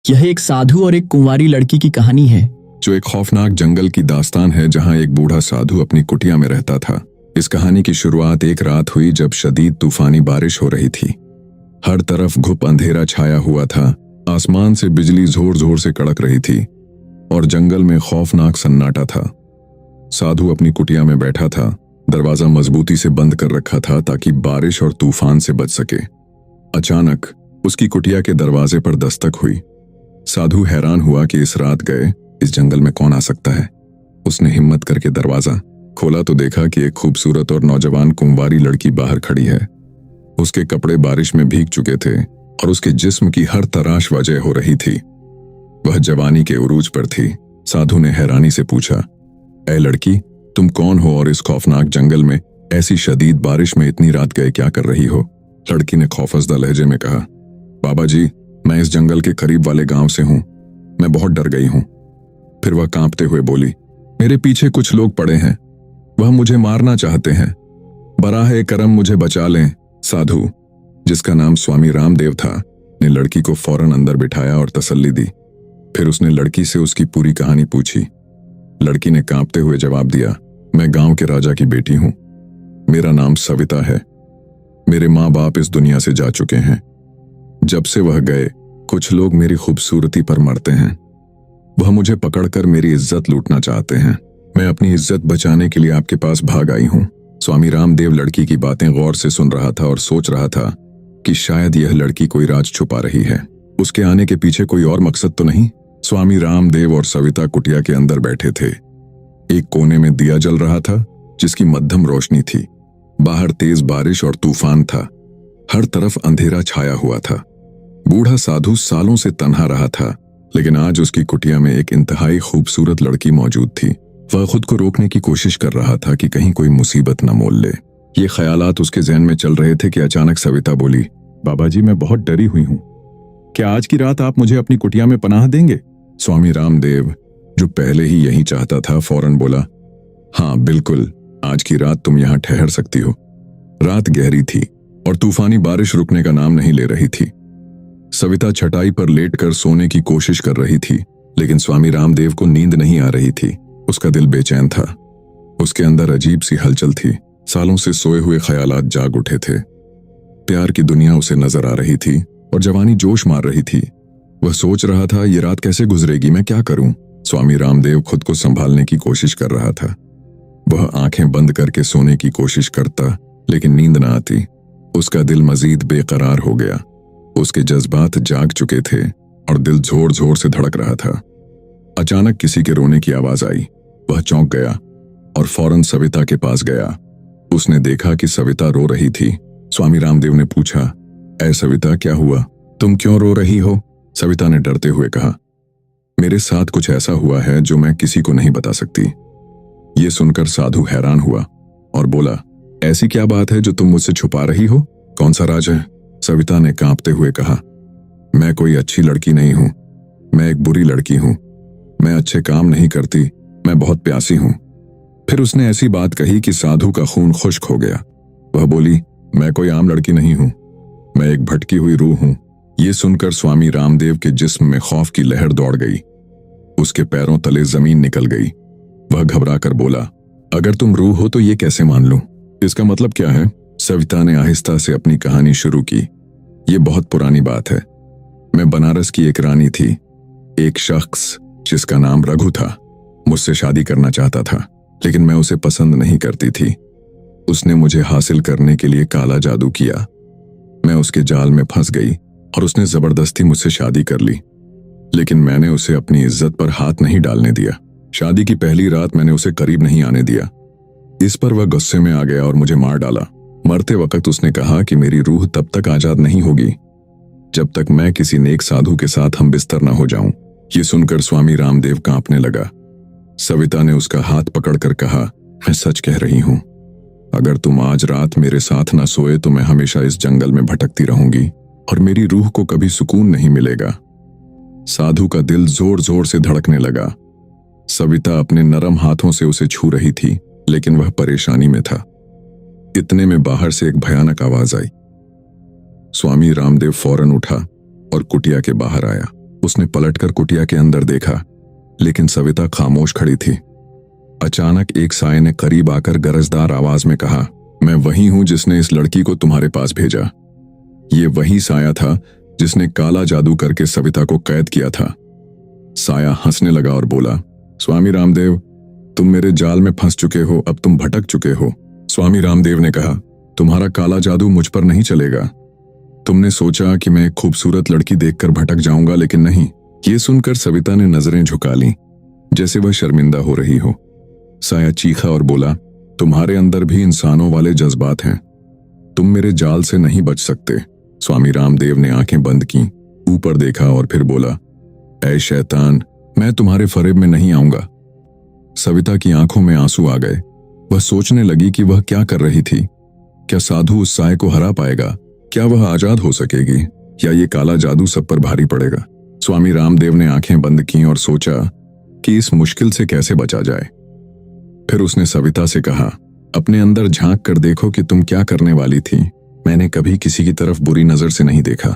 यह एक साधु और एक कुंवारी लड़की की कहानी है। जो एक खौफनाक जंगल की दास्तान है जहां एक बूढ़ा साधु अपनी कुटिया में रहता था। इस कहानी की शुरुआत एक रात हुई जब शदीद तूफानी बारिश हो रही थी। हर तरफ घुप अंधेरा छाया हुआ था, आसमान से बिजली जोर जोर से कड़क रही थी और जंगल में खौफनाक सन्नाटा था। साधु अपनी कुटिया में बैठा था, दरवाजा मजबूती से बंद कर रखा था ताकि बारिश और तूफान से बच सके। अचानक उसकी कुटिया के दरवाजे पर दस्तक हुई। साधु हैरान हुआ कि इस रात गए इस जंगल में कौन आ सकता है। उसने हिम्मत करके दरवाजा खोला तो देखा कि एक खूबसूरत और नौजवान कुंवारी लड़की बाहर खड़ी है। उसके कपड़े बारिश में भीग चुके थे और उसके जिस्म की हर तराश वजह हो रही थी। वह जवानी के उरूज पर थी। साधु ने हैरानी से पूछा, ऐ लड़की, तुम कौन हो और इस खौफनाक जंगल में ऐसी शदीद बारिश में इतनी रात गए क्या कर रही हो? लड़की ने खौफजदा लहजे में कहा, बाबा जी, मैं इस जंगल के करीब वाले गांव से हूं। मैं बहुत डर गई हूं। फिर वह कांपते हुए बोली, मेरे पीछे कुछ लोग पड़े हैं। वह मुझे मारना चाहते हैं। बराह करम मुझे बचा लें। साधु, जिसका नाम स्वामी रामदेव था, ने लड़की को फौरन अंदर बिठाया और तसल्ली दी। फिर उसने लड़की से उसकी पूरी कहानी पूछी। लड़की ने कांपते हुए जवाब दिया, मैं गांव के राजा की बेटी हूं। मेरा नाम सविता है। मेरे माँ बाप इस दुनिया से जा चुके हैं। जब से वह गए, कुछ लोग मेरी खूबसूरती पर मरते हैं। वह मुझे पकड़कर मेरी इज्जत लूटना चाहते हैं। मैं अपनी इज्जत बचाने के लिए आपके पास भाग आई हूं। स्वामी रामदेव लड़की की बातें गौर से सुन रहा था और सोच रहा था कि शायद यह लड़की कोई राज छुपा रही है। उसके आने के पीछे कोई और मकसद तो नहीं। स्वामी रामदेव और सविता कुटिया के अंदर बैठे थे। एक कोने में दिया जल रहा था जिसकी मध्यम रोशनी थी। बाहर तेज बारिश और तूफान था। हर तरफ अंधेरा छाया हुआ था। बूढ़ा साधु सालों से तन्हा रहा था, लेकिन आज उसकी कुटिया में एक इंतहाई खूबसूरत लड़की मौजूद थी। वह खुद को रोकने की कोशिश कर रहा था कि कहीं कोई मुसीबत न मोल ले। ये ख्यालात उसके जहन में चल रहे थे कि अचानक सविता बोली, बाबा जी, मैं बहुत डरी हुई हूं। क्या आज की रात आप मुझे अपनी कुटिया में पनाह देंगे? स्वामी रामदेव, जो पहले ही यही चाहता था, फौरन बोला, हाँ बिल्कुल, आज की रात तुम यहां ठहर सकती हो। रात गहरी थी और तूफानी बारिश रुकने का नाम नहीं ले रही थी। सविता छटाई पर लेटकर सोने की कोशिश कर रही थी, लेकिन स्वामी रामदेव को नींद नहीं आ रही थी। उसका दिल बेचैन था। उसके अंदर अजीब सी हलचल थी। सालों से सोए हुए ख्यालात जाग उठे थे। प्यार की दुनिया उसे नजर आ रही थी और जवानी जोश मार रही थी। वह सोच रहा था, ये रात कैसे गुजरेगी, मैं क्या करूं? स्वामी रामदेव खुद को संभालने की कोशिश कर रहा था। वह आंखें बंद करके सोने की कोशिश करता, लेकिन नींद न आती। उसका दिल मजीद बेकरार हो गया। उसके जज्बात जाग चुके थे और दिल जोर जोर से धड़क रहा था। अचानक किसी के रोने की आवाज आई। वह चौंक गया और फौरन सविता के पास गया। उसने देखा कि सविता रो रही थी। स्वामी रामदेव ने पूछा, ऐ सविता, क्या हुआ? तुम क्यों रो रही हो? सविता ने डरते हुए कहा, मेरे साथ कुछ ऐसा हुआ है जो मैं किसी को नहीं बता सकती। ये सुनकर साधु हैरान हुआ और बोला, ऐसी क्या बात है जो तुम मुझसे छुपा रही हो? कौन सा राज है? सविता ने कांपते हुए कहा, मैं कोई अच्छी लड़की नहीं हूं। मैं एक बुरी लड़की हूं। मैं अच्छे काम नहीं करती। मैं बहुत प्यासी हूं। फिर उसने ऐसी बात कही कि साधु का खून खुश्क हो गया। वह बोली, मैं कोई आम लड़की नहीं हूं। मैं एक भटकी हुई रूह हूं। ये सुनकर स्वामी रामदेव के जिस्म में खौफ की लहर दौड़ गई। उसके पैरों तले जमीन निकल गई। वह घबरा कर बोला, अगर तुम रूह हो तो ये कैसे मान लूं? इसका मतलब क्या है? सविता ने आहिस्ता से अपनी कहानी शुरू की। ये बहुत पुरानी बात है। मैं बनारस की एक रानी थी। एक शख्स जिसका नाम रघु था मुझसे शादी करना चाहता था, लेकिन मैं उसे पसंद नहीं करती थी। उसने मुझे हासिल करने के लिए काला जादू किया। मैं उसके जाल में फंस गई और उसने जबरदस्ती मुझसे शादी कर ली, लेकिन मैंने उसे अपनी इज्जत पर हाथ नहीं डालने दिया। शादी की पहली रात मैंने उसे करीब नहीं आने दिया। इस पर वह गुस्से में आ गया और मुझे मार डाला। मरते वक्त उसने कहा कि मेरी रूह तब तक आजाद नहीं होगी जब तक मैं किसी नेक साधु के साथ हम बिस्तर न हो जाऊं। ये सुनकर स्वामी रामदेव कांपने लगा। सविता ने उसका हाथ पकड़कर कहा, मैं सच कह रही हूं। अगर तुम आज रात मेरे साथ न सोए तो मैं हमेशा इस जंगल में भटकती रहूंगी और मेरी रूह को कभी सुकून नहीं मिलेगा। साधु का दिल जोर जोर से धड़कने लगा। सविता अपने नरम हाथों से उसे छू रही थी, लेकिन वह परेशानी में था। इतने में बाहर से एक भयानक आवाज आई। स्वामी रामदेव फौरन उठा और कुटिया के बाहर आया। उसने पलटकर कुटिया के अंदर देखा, लेकिन सविता खामोश खड़ी थी। अचानक एक साये ने करीब आकर गरजदार आवाज में कहा, मैं वही हूं जिसने इस लड़की को तुम्हारे पास भेजा। ये वही साया था जिसने काला जादू करके सविता को कैद किया था। साया हंसने लगा और बोला, स्वामी रामदेव, तुम मेरे जाल में फंस चुके हो, अब तुम भटक चुके हो। स्वामी रामदेव ने कहा, तुम्हारा काला जादू मुझ पर नहीं चलेगा। तुमने सोचा कि मैं एक खूबसूरत लड़की देखकर भटक जाऊंगा, लेकिन नहीं। ये सुनकर सविता ने नजरें झुका लीं, जैसे वह शर्मिंदा हो रही हो। साया चीखा और बोला, तुम्हारे अंदर भी इंसानों वाले जज्बात हैं, तुम मेरे जाल से नहीं बच सकते। स्वामी रामदेव ने आंखें बंद की, ऊपर देखा और फिर बोला, ऐ शैतान, मैं तुम्हारे फरेब में नहीं आऊंगा। सविता की आंखों में आंसू आ गए। वह सोचने लगी कि वह क्या कर रही थी। क्या साधु उस साये को हरा पाएगा? क्या वह आजाद हो सकेगी, या ये काला जादू सब पर भारी पड़ेगा? स्वामी रामदेव ने आंखें बंद की और सोचा कि इस मुश्किल से कैसे बचा जाए। फिर उसने सविता से कहा, अपने अंदर झांक कर देखो कि तुम क्या करने वाली थी। मैंने कभी किसी की तरफ बुरी नजर से नहीं देखा।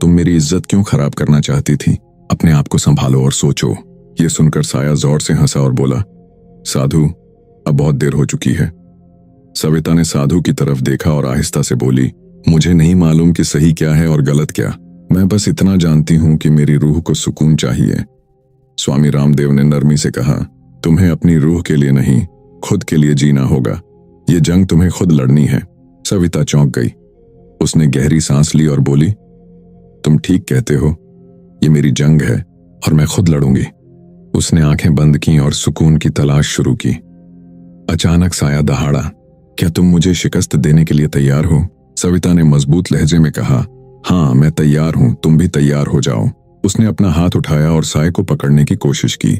तुम मेरी इज्जत क्यों खराब करना चाहती थी? अपने आप को संभालो और सोचो। ये सुनकर साया जोर से हंसा और बोला, साधु, अब बहुत देर हो चुकी है। सविता ने साधु की तरफ देखा और आहिस्ता से बोली, मुझे नहीं मालूम कि सही क्या है और गलत क्या। मैं बस इतना जानती हूं कि मेरी रूह को सुकून चाहिए। स्वामी रामदेव ने नरमी से कहा, तुम्हें अपनी रूह के लिए नहीं, खुद के लिए जीना होगा। ये जंग तुम्हें खुद लड़नी है। सविता चौंक गई। उसने गहरी सांस ली और बोली, तुम ठीक कहते हो, ये मेरी जंग है और मैं खुद लड़ूंगी। उसने आंखें बंद की और सुकून की तलाश शुरू की। अचानक साया दहाड़ा, क्या तुम मुझे शिकस्त देने के लिए तैयार हो? सविता ने मजबूत लहजे में कहा, हाँ, मैं तैयार हूं, तुम भी तैयार हो जाओ। उसने अपना हाथ उठाया और साये को पकड़ने की कोशिश की।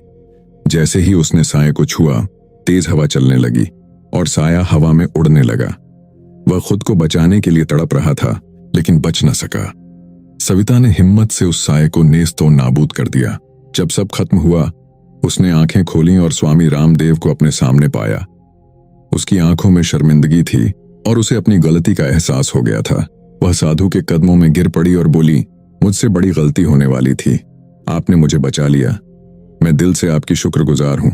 जैसे ही उसने साये को छुआ, तेज हवा चलने लगी और साया हवा में उड़ने लगा। वह खुद को बचाने के लिए तड़प रहा था, लेकिन बच न सका। सविता ने हिम्मत से उस साये को नेस्तो नाबूद कर दिया। जब सब खत्म हुआ, उसने आंखें खोलीं और स्वामी रामदेव को अपने सामने पाया। उसकी आंखों में शर्मिंदगी थी और उसे अपनी गलती का एहसास हो गया था। वह साधु के कदमों में गिर पड़ी और बोली, मुझसे बड़ी गलती होने वाली थी, आपने मुझे बचा लिया। मैं दिल से आपकी शुक्रगुजार हूं।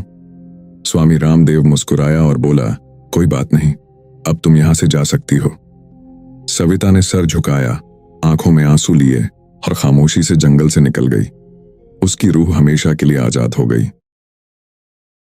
स्वामी रामदेव मुस्कुराया और बोला, कोई बात नहीं, अब तुम यहां से जा सकती हो। सविता ने सर झुकाया, आंखों में आंसू लिए और खामोशी से जंगल से निकल गई। उसकी रूह हमेशा के लिए आजाद हो गई।